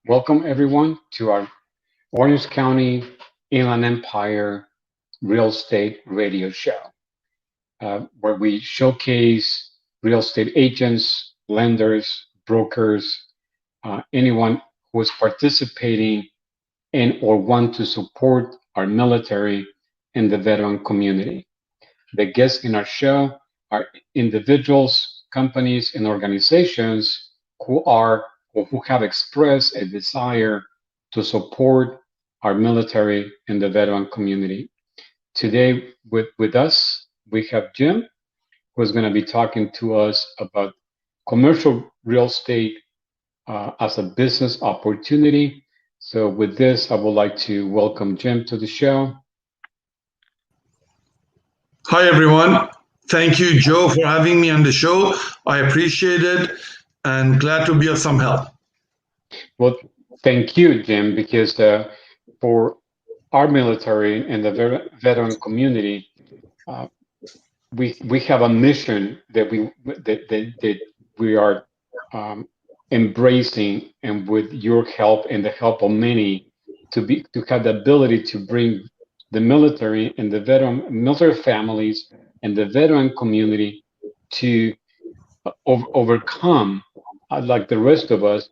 Welcome everyone to our Orange County Inland Empire Real Estate Radio Show, where we showcase real estate agents, lenders, brokers, anyone who is participating in or want to support our military and the veteran community. The guests in our show are individuals, companies, and organizations who are or who have expressed a desire to support our military and the veteran community. Today, with us, we have Jim, who is going to be talking to us about commercial real estate as a business opportunity. So, with this, I would like to welcome Jim to the show. Hi, everyone. Thank you, Joe, for having me on the show. I appreciate it and glad to be of some help. Well, thank you, Jim, because for our military and the veteran community, uh, we have a mission that we are um, embracing, and with your help and the help of many, to have the ability to bring the military and the veteran military families and the veteran community to overcome, like the rest of us,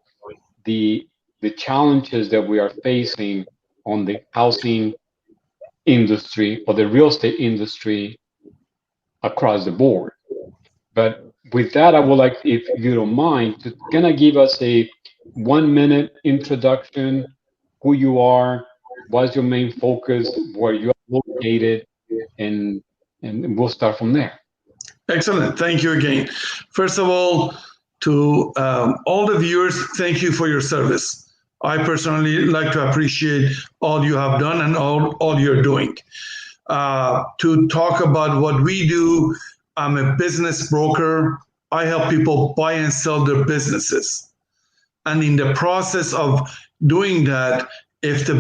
the the challenges that we are facing on the housing industry or the real estate industry across the board. But with that, I would like, if you don't mind, to kind of give us a 1 minute introduction, who you are, what's your main focus, where you are located, and and we'll start from there. Excellent. Thank you again. First of all, to all the viewers, thank you for your service. I personally like to appreciate all you have done and all you're doing. To talk about what we do, I'm a business broker. I help people buy and sell their businesses. And in the process of doing that, if the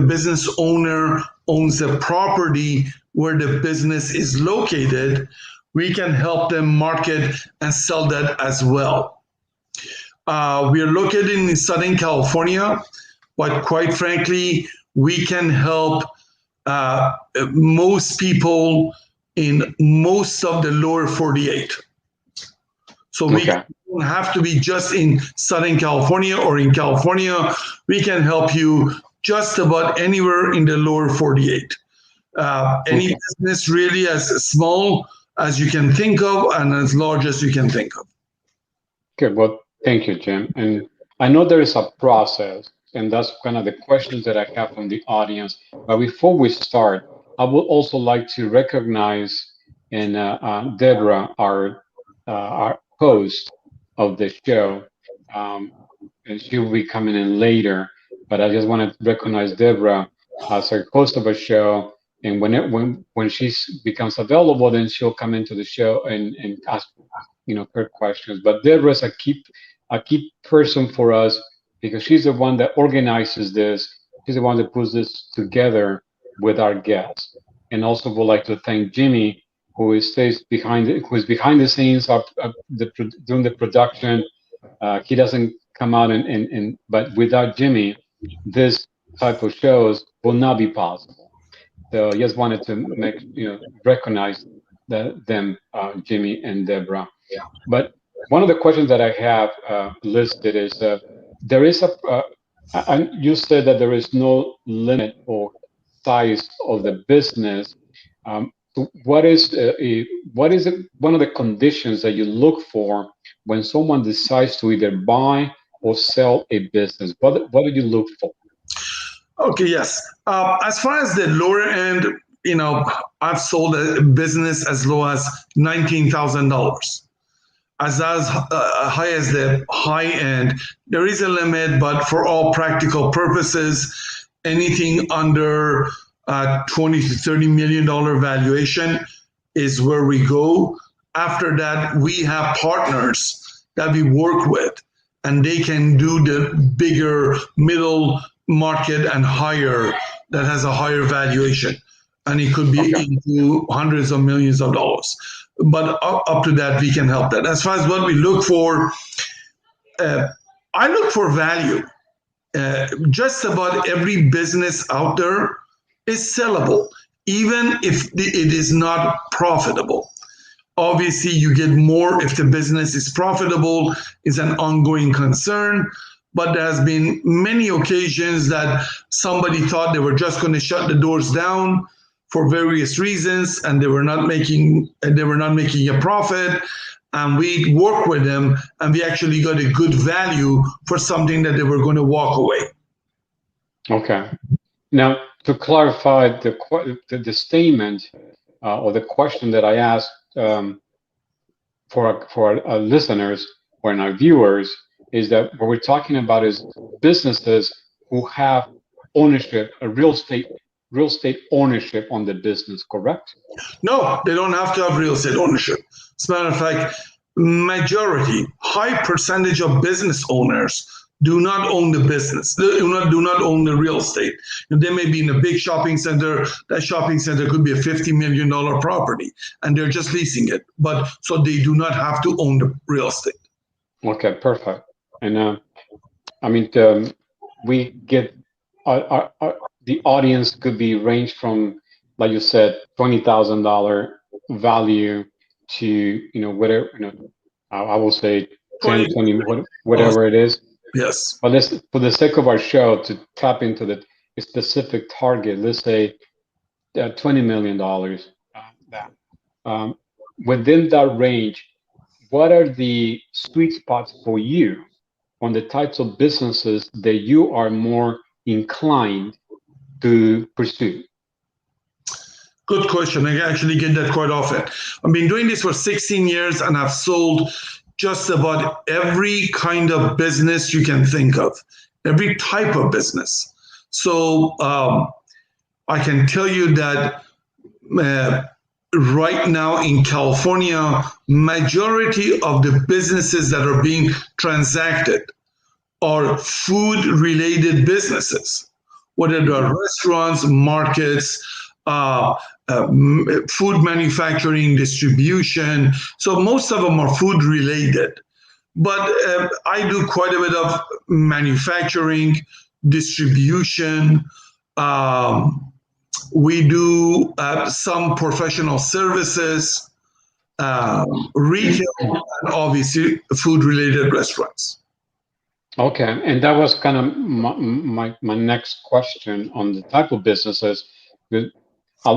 business owner owns a property where the business is located, we can help them market and sell that as well. We are located in Southern California, but quite frankly, we can help most people in most of the lower 48. So we Okay. don't have to be just in Southern California or in California. We can help you just about anywhere in the lower 48. Any Okay. business really as small as you can think of and as large as you can think of. Good. Well, thank you, Jim. And I know there is a process, and that's kind of the questions that I have from the audience. But before we start, I would also like to recognize and Deborah, our host of the show, um, and she will be coming in later. But I just want to recognize Deborah as our host of a show. And when she becomes available, then she'll come into the show and ask her questions. But Deborah's a key person for us because she's the one that organizes this. She's the one that puts this together with our guests. And also would like to thank Jimmy, who is behind the scenes doing the production. He doesn't come out but without Jimmy, this type of shows will not be possible. So I just wanted to recognize them, Jimmy and Deborah. But one of the questions that I have listed is there is you said that there is no limit or size of the business. So what is one of the conditions that you look for when someone decides to either buy or sell a business? What do you look for? Okay, yes. As far as the lower end, I've sold a business as low as $19,000. As high as the high end, there is a limit, but for all practical purposes, anything under 20 to $30 million valuation is where we go. After that, we have partners that we work with, and they can do the bigger middle market and higher that has a higher valuation. And it could be Okay. into hundreds of millions of dollars. But up to that, we can help that. As far as what we look for, uh, I look for value. Just about every business out there is sellable, even if it is not profitable. Obviously, you get more if the business is profitable, is an ongoing concern. But there has been many occasions that somebody thought they were just going to shut the doors down for various reasons, and they were not making a profit. And we worked with them, and we actually got a good value for something that they were going to walk away. Okay. Now, to clarify the statement or the question that I asked for our listeners or our viewers, is that what we're talking about is businesses who have ownership, a real estate ownership on the business, correct? No, they don't have to have real estate ownership. As a matter of fact, high percentage of business owners do not own the business. They do not own the real estate. They may be in a big shopping center. That shopping center could be a $50 million property, and they're just leasing it. But so they do not have to own the real estate. Okay, perfect. And I mean, we get the audience could be ranged from, like you said, $20,000 value to whatever I will say 10, 20, whatever it is. Yes. But let's, for the sake of our show, to tap into the specific target, let's say $20 million. Within that range, what are the sweet spots for you on the types of businesses that you are more inclined to pursue? Good question. I actually get that quite often. I've been doing this for 16 years and I've sold just about every kind of business you can think of, every type of business. So I can tell you that right now in California, majority of the businesses that are being transacted are food-related businesses, whether they are restaurants, markets, food manufacturing, distribution. So most of them are food related. But I do quite a bit of manufacturing, distribution. We do some professional services, retail, and obviously food related restaurants. Okay, and that was kind of my next question on the type of businesses. A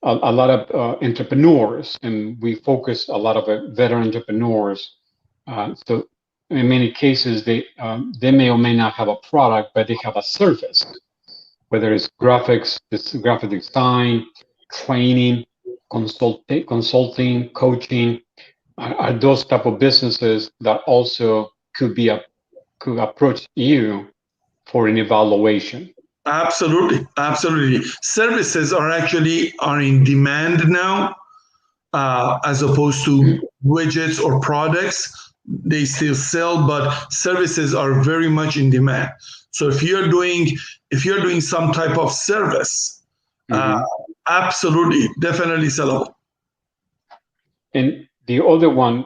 lot of entrepreneurs, and we focus a lot of veteran entrepreneurs. So in many cases, they may or may not have a product, but they have a service, whether it's graphics, graphic design, training, consulting, coaching. Are those type of businesses that also could approach you for an evaluation? Absolutely, absolutely. Services are in demand now, as opposed to widgets or products. They still sell, but services are very much in demand. So if you're doing some type of service, absolutely, definitely sellable. And the other one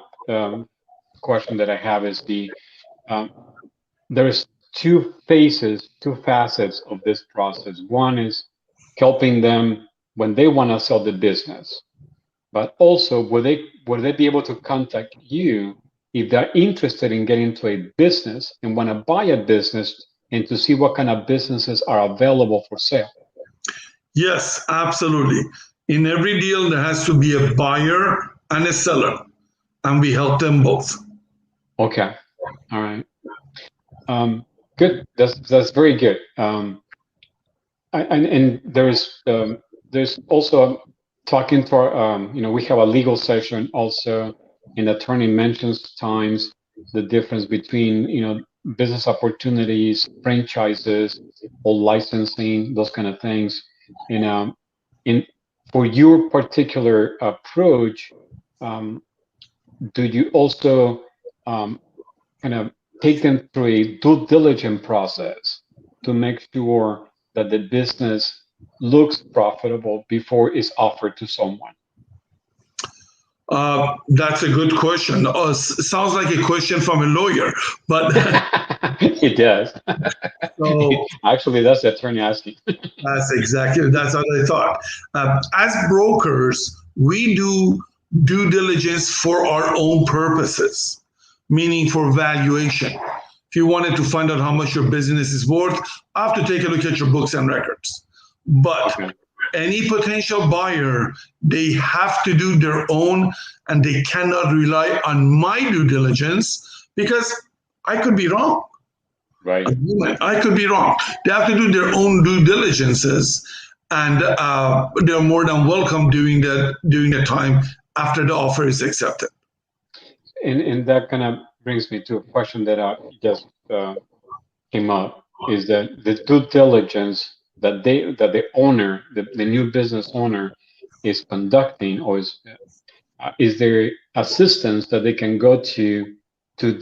question that I have is there's two facets of this process. One is helping them when they want to sell the business, but also will they be able to contact you if they're interested in getting into a business and want to buy a business and to see what kind of businesses are available for sale? Yes, absolutely. In every deal, there has to be a buyer and a seller, and we help them both. Okay, all right. Good. That's very good. And there's also talking to our, we have a legal session also, and the attorney mentions times the difference between business opportunities, franchises, or licensing, those kind of things. For your particular approach, do you also kind of take them through a due diligence process to make sure that the business looks profitable before it's offered to someone? That's a good question. Sounds like a question from a lawyer, but It does. so Actually, that's the attorney asking. that's what I thought. As brokers, we do due diligence for our own purposes, meaning for valuation. If you wanted to find out how much your business is worth, I have to take a look at your books and records. But Okay. any potential buyer, they have to do their own, and they cannot rely on my due diligence because I could be wrong. Right. I could be wrong. They have to do their own due diligences, and they're more than welcome during the time after the offer is accepted. And that kind of brings me to a question that just came up, is that the due diligence that the owner, the new business owner, is conducting, or is there assistance that they can go to do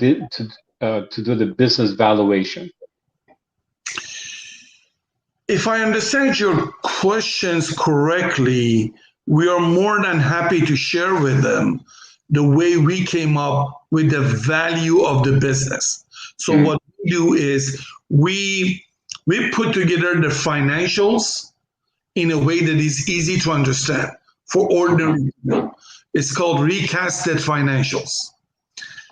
the business valuation? If I understand your questions correctly, we are more than happy to share with them the way we came up with the value of the business. So what we do is we put together the financials in a way that is easy to understand for ordinary people. It's called recasted financials.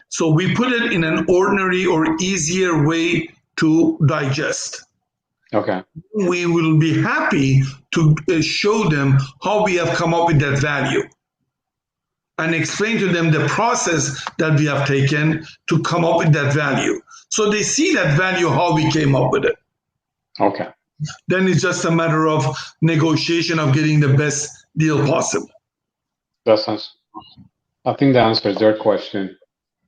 So we put it in an ordinary or easier way to digest. Okay. We will be happy to show them how we have come up with that value and explain to them the process that we have taken to come up with that value. So they see that value, how we came up with it. Okay. Then it's just a matter of negotiation of getting the best deal possible. That sounds, I think that answers their question.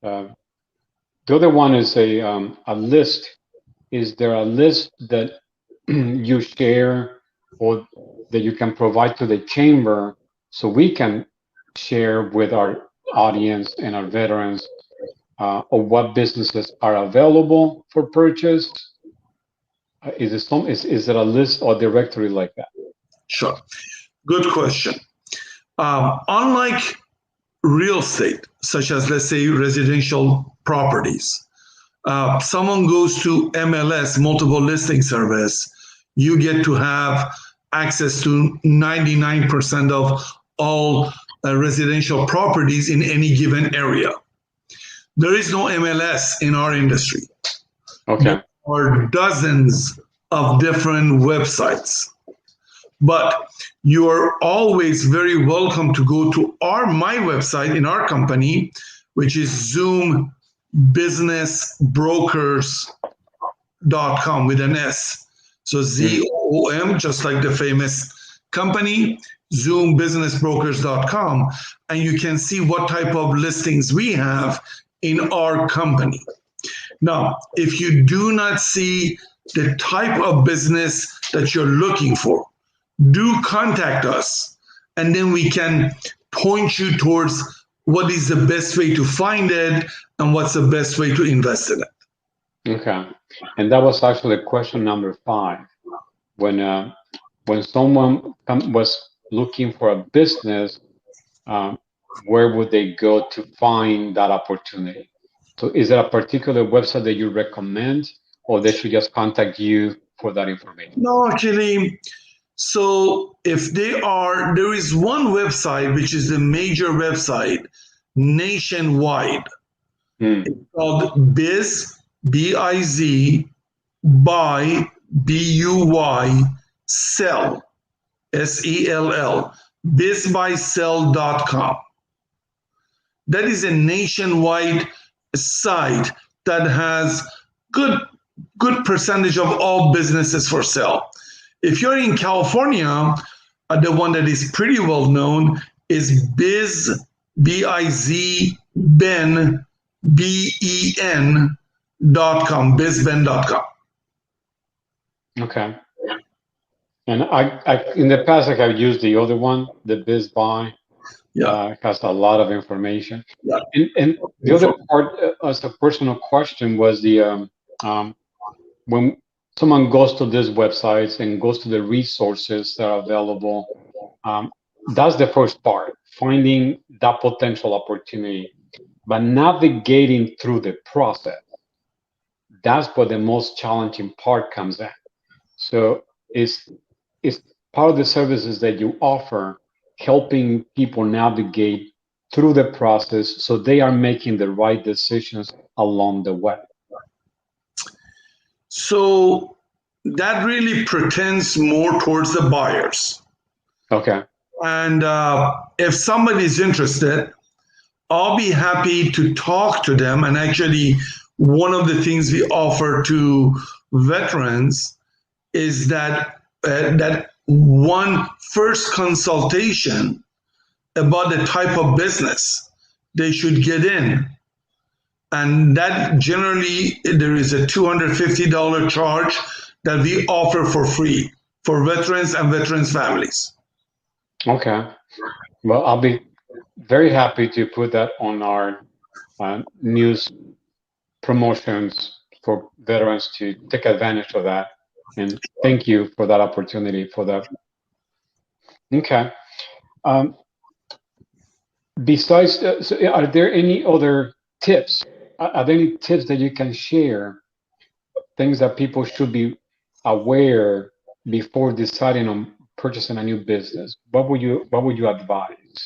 The other one is a list. Is there a list that you share or that you can provide to the chamber so we can share with our audience and our veterans of what businesses are available for purchase? Is it a list or directory like that? Sure. Good question. Unlike real estate, such as, let's say, residential properties, someone goes to MLS, multiple listing service, you get to have access to 99% of all residential properties in any given area. There is no MLS in our industry. Okay. There are dozens of different websites, but you are always very welcome to go to my website in our company, which is zoombusinessbrokers.com with an S. So ZOOM, just like the famous company, zoombusinessbrokers.com, and you can see what type of listings we have in our company. Now, if you do not see the type of business that you're looking for, do contact us, and then we can point you towards what is the best way to find it and what's the best way to invest in it. Okay. And that was actually question number 5. When someone was looking for a business, where would they go to find that opportunity? So is there a particular website that you recommend, or they should just contact you for that information? No, actually, so if there is one website, which is the major website nationwide. It's called Biz, B-I-Z, buy, B-U-Y, sell, S-E-L-L, bizbuysell.com. That is a nationwide site that has good percentage of all businesses for sale. If you're in California, the one that is pretty well known is Biz, B-I-Z, Ben, B-E-N.com, bizben.com. Okay. And I in the past, like I've used the other one, the BizBuy. Yeah. It has a lot of information. Yeah. And the other part, as a personal question, was the when someone goes to these websites and goes to the resources that are available, that's the first part, finding that potential opportunity, but navigating through the process. That's where the most challenging part comes in. So it's part of the services that you offer, helping people navigate through the process so they are making the right decisions along the way. So that really pertains more towards the buyers. Okay. And if somebody's interested, I'll be happy to talk to them. And actually, one of the things we offer to veterans is that one first consultation about the type of business they should get in. And that generally, there is a $250 charge that we offer for free for veterans and veterans' families. Okay. Well, I'll be very happy to put that on our news promotions for veterans to take advantage of that. And thank you for that opportunity for that. Okay. Um, Besides, so are there any other tips? Are there any tips that you can share? Things that people should be aware before deciding on purchasing a new business? What would you advise?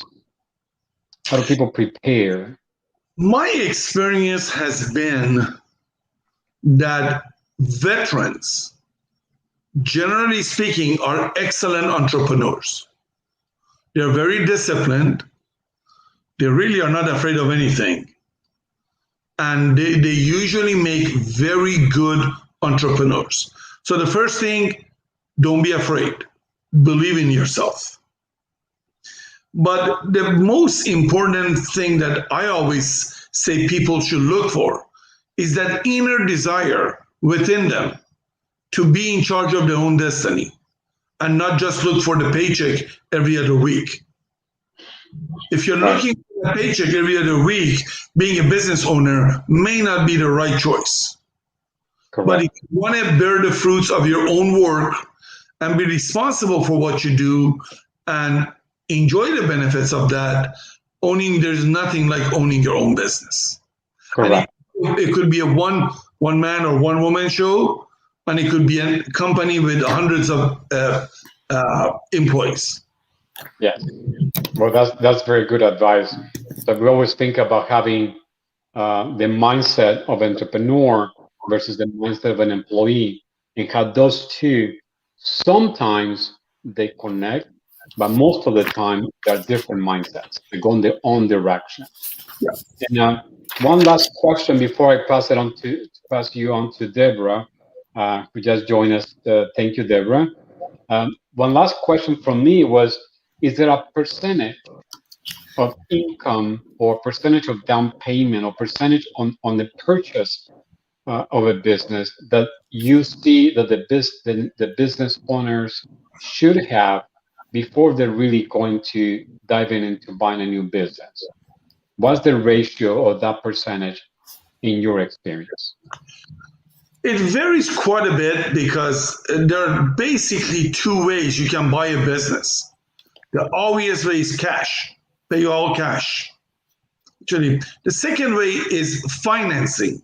How do people prepare? My experience has been that veterans, generally speaking, are excellent entrepreneurs. They're very disciplined. They really are not afraid of anything. And they usually make very good entrepreneurs. So the first thing, don't be afraid. Believe in yourself. But the most important thing that I always say people should look for is that inner desire within them to be in charge of their own destiny and not just look for the paycheck every other week. If you're looking for a paycheck every other week, being a business owner may not be the right choice. Correct. But if you want to bear the fruits of your own work and be responsible for what you do and enjoy the benefits of that, there's nothing like owning your own business. Correct. And it could be a one man or one woman show, and it could be a company with hundreds of employees. Yes. Well, that's very good advice. So we always think about having the mindset of entrepreneur versus the mindset of an employee, and how those two sometimes they connect, but most of the time they're different mindsets. They go in their own direction. Yeah. And one last question before I pass you on to Deborah, who just joined us. Thank you, Deborah. One last question from me was: is there a percentage of income or percentage of down payment or percentage on the purchase of a business that you see that the business owners should have before they're really going to dive into buying a new business? What's the ratio of that percentage in your experience? It varies quite a bit because there are basically two ways you can buy a business. The obvious way is cash, pay all cash. Actually, the second way is financing.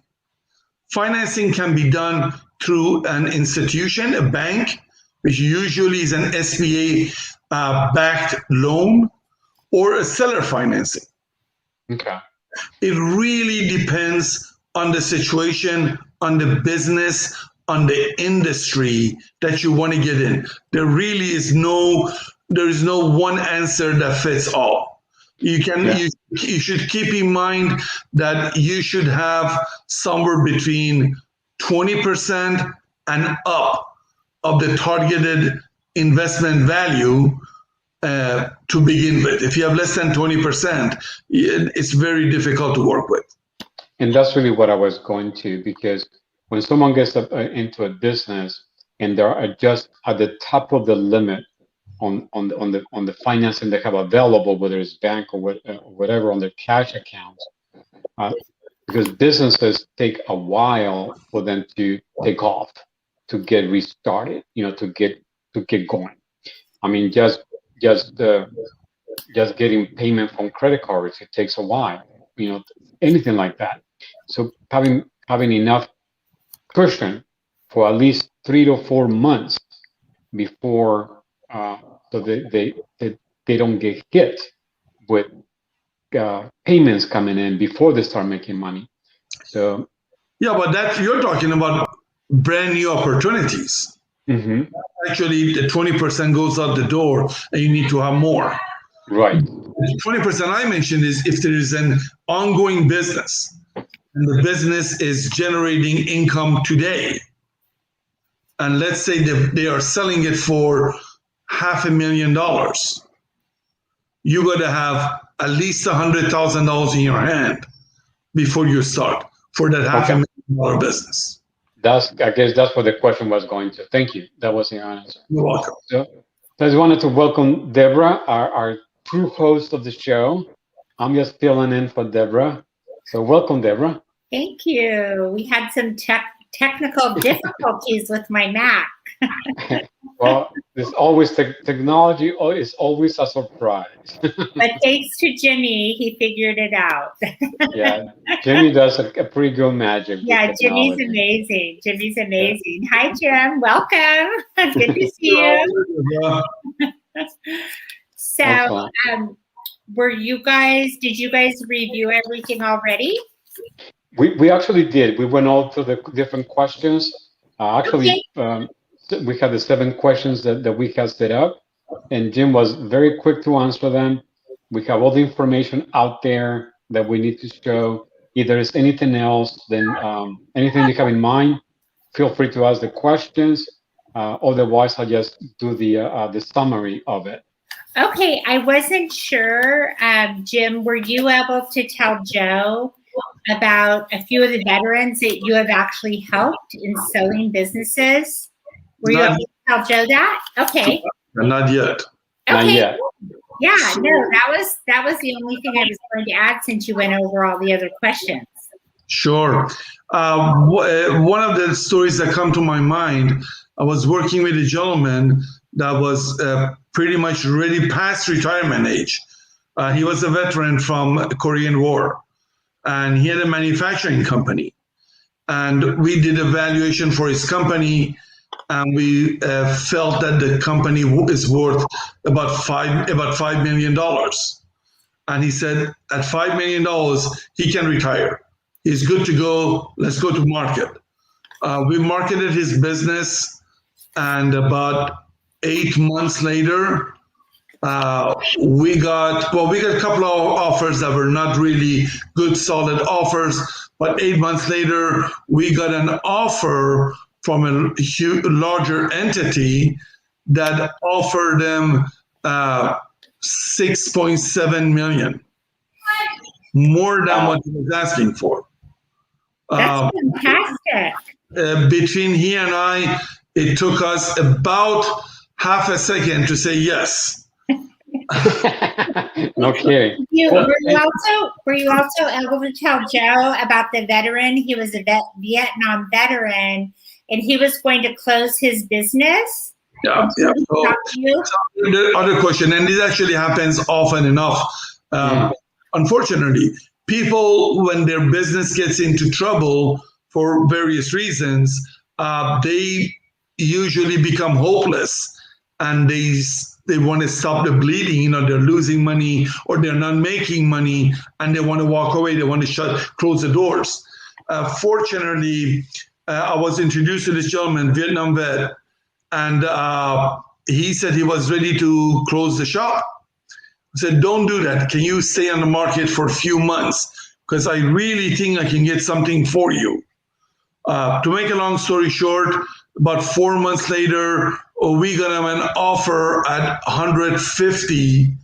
Financing can be done through an institution, a bank, which usually is an SBA backed loan, or a seller financing. Okay. It really depends on the situation, on the business, on the industry that you want to get in. There is no one answer that fits all. You should keep in mind that you should have somewhere between 20% and up of the targeted investment value to begin with. If you have less than 20%, it's very difficult to work with. And that's really what I was going to, because when someone gets into a business and they're just at the top of the limit on the financing they have available, whether it's bank or whatever on their cash accounts, because businesses take a while for them to take off, to get restarted, to get going. I mean, just just getting payment from credit cards, it takes a while, anything like that. So having enough cushion for at least 3 to 4 months before, so they don't get hit with payments coming in before they start making money. So yeah, but that you're talking about brand new opportunities. mm-hmm. Actually, the 20% goes out the door, and you need to have more. Right. The 20% I mentioned is if there is an ongoing business and the business is generating income today, and let's say they are selling it for $500,000, you got to have at least $100,000 in your hand before you start for that $500,000 business. I guess that's what the question was going to. Thank you. That was the answer. You're welcome. So I just wanted to welcome Deborah, our true host of the show. I'm just filling in for Deborah. So welcome, Deborah. Thank you. We had some technical difficulties with my Mac. Well, there's always technology is always a surprise. But thanks to Jimmy, he figured it out. Yeah, Jimmy does a pretty good magic. Yeah, Jimmy's amazing. Jimmy's amazing. Yeah. Hi, Jim. Welcome. Good to see you. So, did you guys review everything already? We actually did. We went all through the different questions. Okay. We had the 7 questions that we had set up, and Jim was very quick to answer them. We have all the information out there that we need to show. If there is anything else, then anything you have in mind, feel free to ask the questions. Otherwise, I'll just do the summary of it. Okay, I wasn't sure, Jim, were you able to tell Joe about a few of the veterans that you have actually helped in selling businesses? Were you able to tell Joe that? Okay. Not yet. Okay. Not yet. Yeah, no, that was the only thing I was going to add since you went over all the other questions. Sure. One of the stories that come to my mind, I was working with a gentleman that was pretty much already past retirement age. He was a veteran from the Korean War, and he had a manufacturing company. And we did a valuation for his company, and we felt that the company is worth about $5 million. And he said, at $5 million, he can retire. He's good to go. Let's go to market. We marketed his business, and about 8 months later, we got a couple of offers that were not really good, solid offers. But 8 months later, we got an offer from a larger entity that offered them $6.7 million, more than what he was asking for. That's fantastic. Between he and I, it took us about half a second to say yes. No kidding. Were you also able to tell Joe about the veteran? He was a Vietnam veteran, and he was going to close his business. Yeah. So, the other question, and this actually happens often enough. Unfortunately, people, when their business gets into trouble for various reasons, they usually become hopeless, and they want to stop the bleeding. They're losing money, or they're not making money, and they want to walk away. They want to close the doors. Fortunately, I was introduced to this gentleman, Vietnam vet, and he said he was ready to close the shop. I said, don't do that. Can you stay on the market for a few months? Because I really think I can get something for you. To make a long story short, about 4 months later, we got him an offer at 150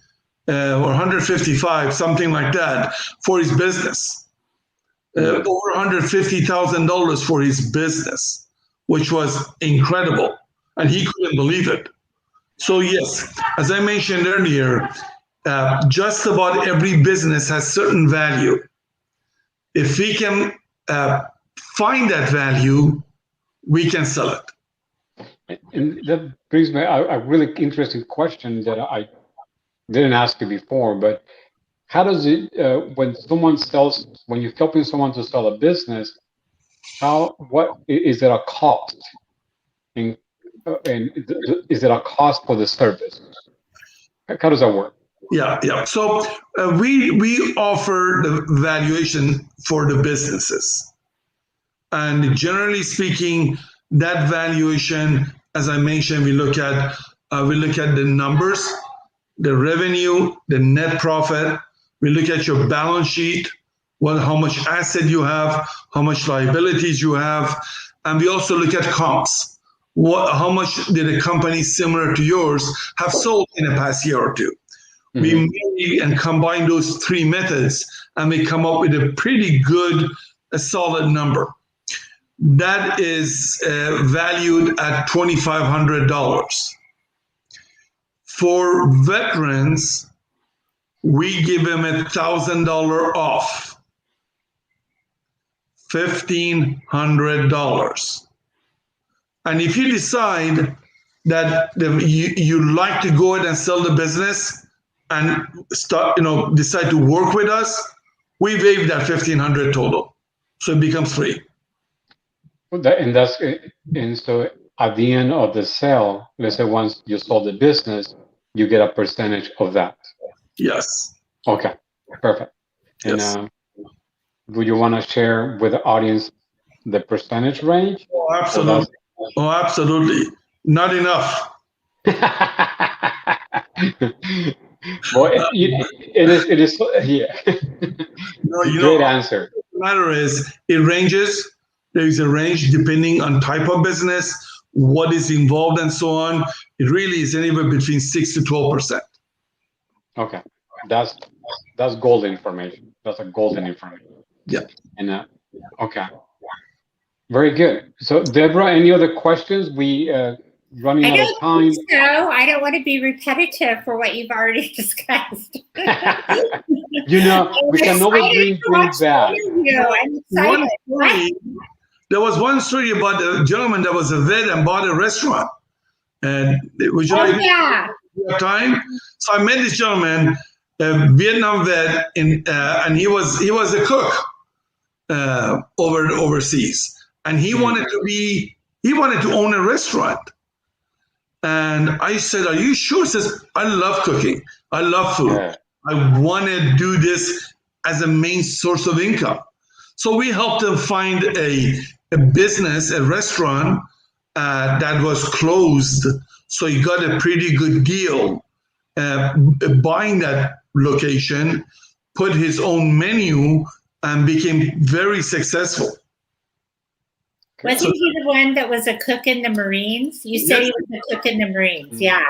or 155, something like that, for his business. Over $150,000 for his business, which was incredible. And he couldn't believe it. So yes, as I mentioned earlier, just about every business has certain value. If we can find that value, we can sell it. And that brings me a really interesting question that didn't ask you before, but how does it, when you're helping someone to sell a business, what is there a cost? And is there a cost for the service? How does that work? Yeah. So we offer the valuation for the businesses, and generally speaking, that valuation, as I mentioned, we look at the numbers, the revenue, the net profit. We look at your balance sheet, how much asset you have, how much liabilities you have, and we also look at comps. How much did a company similar to yours have sold in the past year or two? Mm-hmm. We marry and combine those three methods, and we come up with a pretty good, a solid number. That is valued at $2,500. For veterans, we give them $1,000 off, $1,500. And if you decide that you like to go ahead and sell the business and decide to work with us, we waive that $1,500 total, so it becomes free. And so at the end of the sale, let's say once you sold the business, you get a percentage of that. Yes. Okay, perfect. Yes. And would you want to share with the audience the percentage range? Oh, absolutely. Not enough. Well, it is yeah. No, Great answer. The matter is, it ranges. There is a range depending on type of business, what is involved, and so on. It really is anywhere between 6 to 12%. Okay, that's golden information. That's a golden information. Yeah. And okay, very good. So, Deborah, any other questions? We running out of time. So I don't want to be repetitive for what you've already discussed. We can always bring things back. I'm excited. There was one story about a gentleman that was a vet and bought a restaurant. And would you like time? So I met this gentleman, a Vietnam vet, and he was a cook overseas, and he wanted to own a restaurant. And I said, "Are you sure?" He says, "I love cooking. I love food. Yeah. I want to do this as a main source of income." So we helped him find a business, a restaurant that was closed. So he got a pretty good deal buying that location, put his own menu, and became very successful. Wasn't he the one that was a cook in the Marines? You said he was a cook in the Marines, yeah.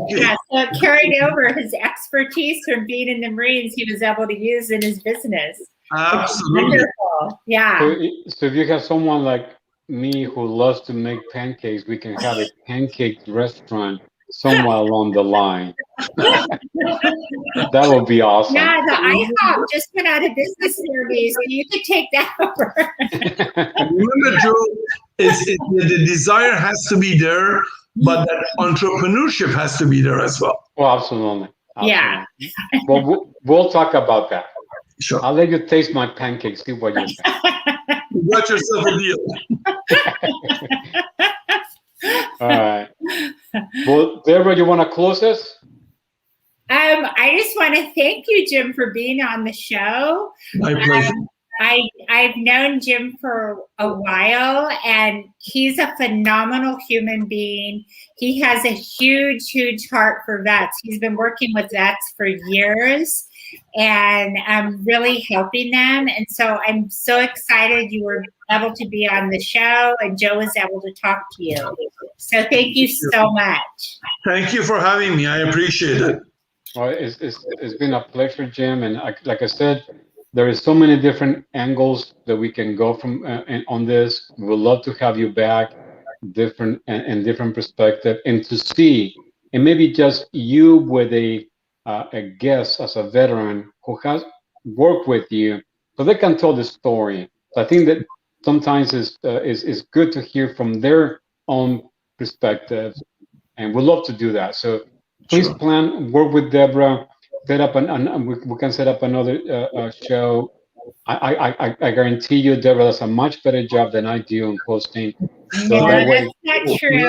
Yeah, so it carried over his expertise from being in the Marines he was able to use in his business. Absolutely. Wonderful. Yeah. So if you have someone like me who loves to make pancakes, we can have a pancake restaurant somewhere along the line. That would be awesome. Yeah, the IHOP just went out of business near me, so you could take that over. Remember, Joe, the desire has to be there, but that entrepreneurship has to be there as well. Well, absolutely. Yeah. Well, we'll talk about that. Sure. I'll let you taste my pancakes, see what you think. You got yourself a deal. All right. Well, Deborah, you want to close this? I just want to thank you, Jim, for being on the show. My pleasure. I've known Jim for a while, and he's a phenomenal human being. He has a huge, huge heart for vets. He's been working with vets for years, and I'm really helping them. And so I'm so excited you were able to be on the show, and Joe was able to talk to you. So thank you so much. Thank you for having me. I appreciate it. Well, it's been a pleasure, Jim. And like I said, there is so many different angles that we can go from on this. We would love to have you back, different perspective, and to see, and maybe just you with a guest as a veteran who has worked with you, so they can tell the story. So I think that sometimes is good to hear from their own perspective, and we'd love to do that. So please work with Deborah. set up we can set up another show. I guarantee you, Deborah does a much better job than I do in hosting. So No, that way, that's not true.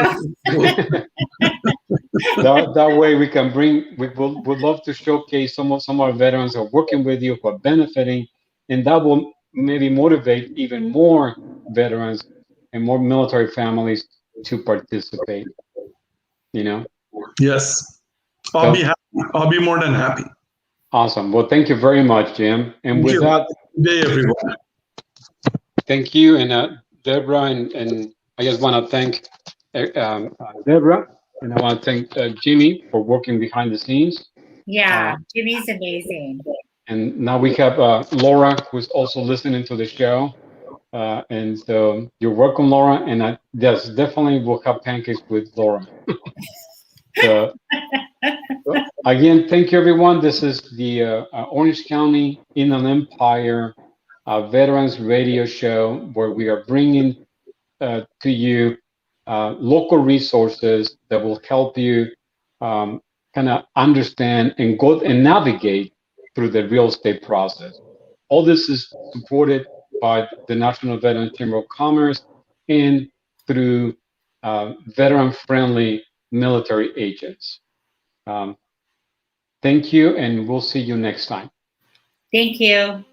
that way we can bring. Would love to showcase some of our veterans who are working with you, who are benefiting, and that will maybe motivate even more veterans and more military families to participate. You know. Yes, I'll be happy. I'll be more than happy. Awesome. Well, thank you very much, Jim. And Thank with you. that, Good day, everyone. thank you, and Deborah, and I just want to thank Deborah, and I want to thank Jimmy for working behind the scenes. Yeah, Jimmy's amazing. And now we have Laura, who's also listening to the show. And so you're welcome, Laura. And yes, definitely we'll have pancakes with Laura. So, again, thank you, everyone. This is the Orange County Inland Empire Veterans Radio Show, where we are bringing to you local resources that will help you kind of understand and go and navigate through the real estate process. All this is supported by the National Veteran Chamber of Commerce and through veteran-friendly military agents. Thank you, and we'll see you next time. Thank you.